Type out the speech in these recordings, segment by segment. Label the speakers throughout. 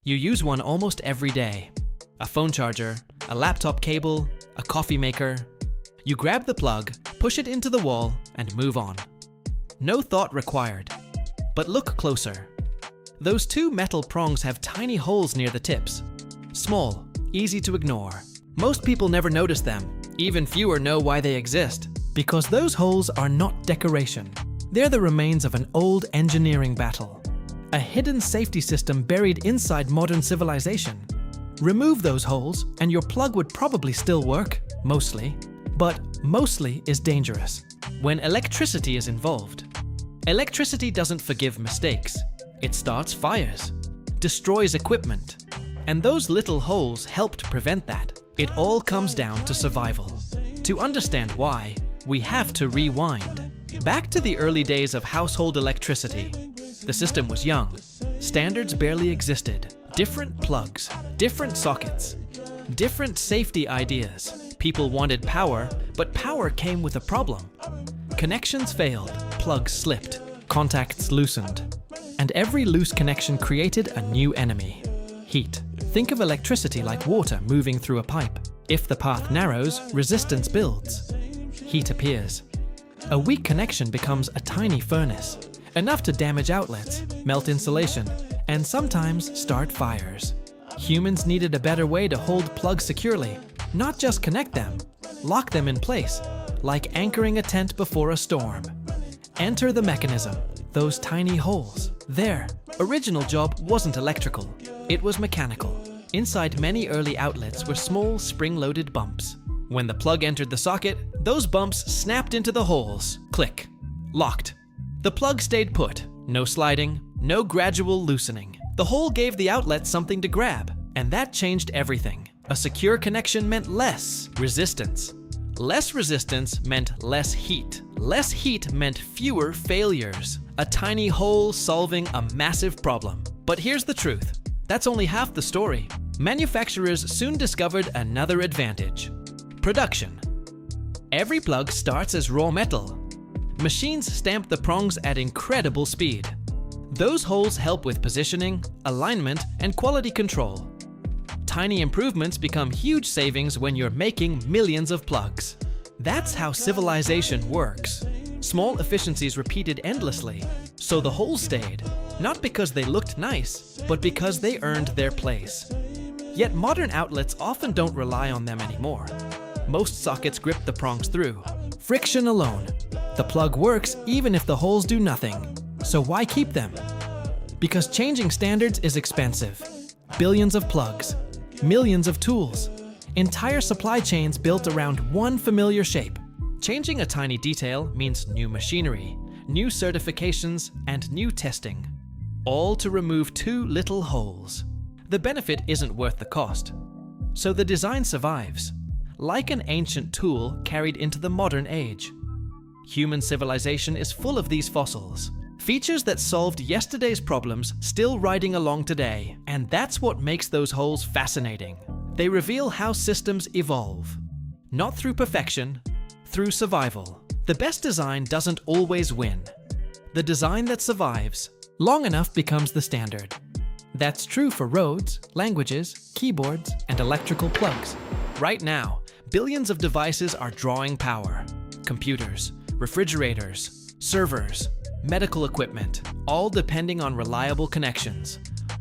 Speaker 1: You use one almost every day. A phone charger, a laptop cable, a coffee maker. You grab the plug, push it into the wall, and move on. No thought required. But look closer. Those two metal prongs have tiny holes near the tips. Small, easy to ignore. Most people never notice them. Even fewer know why they exist. Because those holes are not decoration. They're the remains of an old engineering battle. A hidden safety system buried inside modern civilization. Remove those holes and your plug would probably still work, mostly. But mostly is dangerous when electricity is involved. Electricity doesn't forgive mistakes. It starts fires, destroys equipment, and those little holes help to prevent that. It all comes down to survival. To understand why, we have to rewind. Back to the early days of household electricity. The system was young. Standards barely existed. Different plugs, different sockets, different safety ideas. People wanted power, but power came with a problem. Connections failed, plugs slipped, contacts loosened. And every loose connection created a new enemy: heat. Think of electricity like water moving through a pipe. If the path narrows, resistance builds. Heat appears. A weak connection becomes a tiny furnace, enough to damage outlets, melt insulation, and sometimes start fires. Humans needed a better way to hold plugs securely, not just connect them, lock them in place, like anchoring a tent before a storm. Enter the mechanism, those tiny holes. Their original job wasn't electrical, it was mechanical. Inside many early outlets were small spring-loaded bumps. When the plug entered the socket, those bumps snapped into the holes. Click. Locked. The plug stayed put. No sliding, no gradual loosening. The hole gave the outlet something to grab, and that changed everything. A secure connection meant less resistance. Less resistance meant less heat. Less heat meant fewer failures. A tiny hole solving a massive problem. But here's the truth. That's only half the story. Manufacturers soon discovered another advantage: production. Every plug starts as raw metal. Machines stamp the prongs at incredible speed. Those holes help with positioning, alignment, and quality control. Tiny improvements become huge savings when you're making millions of plugs. That's how civilization works. Small efficiencies repeated endlessly, so the holes stayed, not because they looked nice, but because they earned their place. Yet modern outlets often don't rely on them anymore. Most sockets grip the prongs through. Friction alone. The plug works even if the holes do nothing. So why keep them? Because changing standards is expensive. Billions of plugs, millions of tools, entire supply chains built around one familiar shape. Changing a tiny detail means new machinery, new certifications, and new testing. All to remove two little holes. The benefit isn't worth the cost. So the design survives, like an ancient tool carried into the modern age. Human civilization is full of these fossils. Features that solved yesterday's problems still riding along today. And that's what makes those holes fascinating. They reveal how systems evolve. Not through perfection, through survival. The best design doesn't always win. The design that survives long enough becomes the standard. That's true for roads, languages, keyboards, and electrical plugs. Right now, billions of devices are drawing power. Computers, refrigerators, servers, medical equipment, all depending on reliable connections,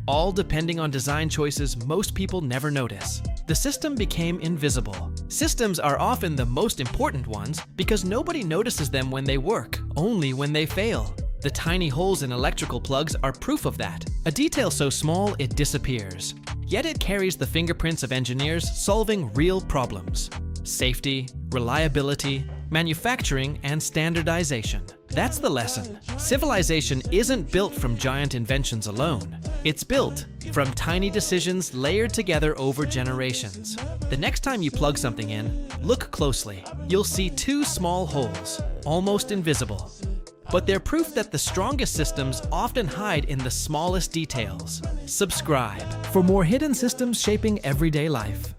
Speaker 1: all depending on design choices most people never notice. The system became invisible. Systems are often the most important ones because nobody notices them when they work, only when they fail. The tiny holes in electrical plugs are proof of that. A detail so small it disappears. Yet it carries the fingerprints of engineers solving real problems. Safety, reliability, manufacturing, and standardization. That's the lesson. Civilization isn't built from giant inventions alone. It's built from tiny decisions layered together over generations. The next time you plug something in, look closely. You'll see two small holes, almost invisible. But they're proof that the strongest systems often hide in the smallest details. Subscribe for more hidden systems shaping everyday life.